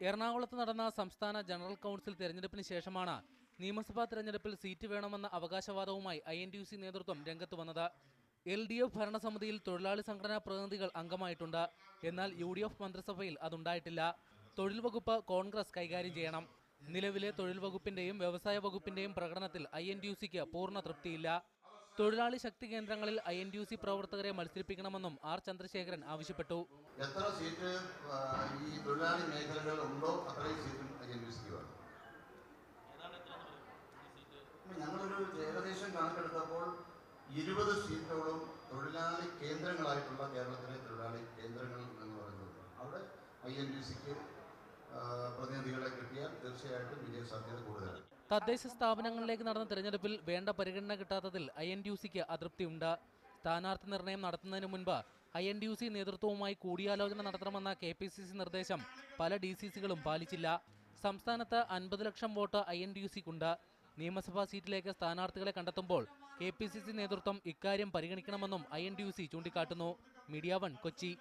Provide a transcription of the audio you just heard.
എറണാകുളത്ത് നടന്ന സംസ്ഥാന ജനറൽ കൗൺസിൽ തെരഞ്ഞെടുപ്പിന് ശേഷമാണ് നിയമസഭാ തെരഞ്ഞെടുപ്പിൽ സീറ്റ് വേണമെന്ന അവകാശവാദവുമായി INTUC നേതൃത്വം രംഗത്ത് വന്നത്. LDF ഭരണസമിതിയിൽ തൊഴിലാളി സംഘടനാ പ്രതിനിധികൾ അംഗമായിട്ടുണ്ട്. എന്നാൽ UDF മന്ത്രിസഭയിൽ അതുണ്ടായിട്ടില്ല. തൊഴിൽ വകുപ്പ് കോൺഗ്രസ് കൈകാര്യം ചെയ്യണം. നിലവിലെ തൊഴിൽ വകുപ്പിന്റെയും വ്യവസായ വകുപ്പിന്റെയും പ്രകടനത്തിൽ INTUCക്ക് പൂർണ്ണ തൃപ്തിയില്ല. തൊഴിലാളി ശക്തി കേന്ദ്രങ്ങളിൽ INTUC പ്രവർത്തകരെ മത്സരിപ്പിക്കണമെന്നും R ചന്ദ്രശേഖരൻ ആവശ്യപ്പെട്ടു. എത്ര സീറ്റ് ഈ തൊഴിലാളി മേഖലകൾ ഉണ്ടോ അത്രയും സീറ്റും INTUCക്ക് വേണം. ഞങ്ങളൊരു ഏകദേശം കണക്കെടുത്തപ്പോൾ 20 സീറ്റോളം തൊഴിലാളി കേന്ദ്രങ്ങളായിട്ടുള്ള കേരളത്തിലെ തൊഴിലാളി കേന്ദ്രങ്ങൾ എന്ന് പറയുന്നത് അവിടെ INTUCക്ക് പ്രതിനിധികളെ കിട്ടിയാൽ തീർച്ചയായിട്ടും വിജയ സാധ്യത കൂടുതലാണ്. തദ്ദേശ സ്ഥാപനങ്ങളിലേക്ക് നടന്ന തെരഞ്ഞെടുപ്പിൽ വേണ്ട പരിഗണന കിട്ടാത്തതിൽ INTUCക്ക് അതൃപ്തിയുണ്ട്. സ്ഥാനാർത്ഥി നിർണയം നടത്തുന്നതിന് മുൻപ് INTUC നേതൃത്വവുമായി കൂടിയാലോചന നടത്തണമെന്ന KPCC നിർദ്ദേശം പല DCCകളും പാലിച്ചില്ല. സംസ്ഥാനത്ത് 50 ലക്ഷം വോട്ട് INTUCക്കുണ്ട്. നിയമസഭാ സീറ്റിലേക്ക് സ്ഥാനാർത്ഥികളെ കണ്ടെത്തുമ്പോൾ KPCC നേതൃത്വം ഇക്കാര്യം പരിഗണിക്കണമെന്നും INTUC ചൂണ്ടിക്കാട്ടുന്നു. മീഡിയ 1 കൊച്ചി.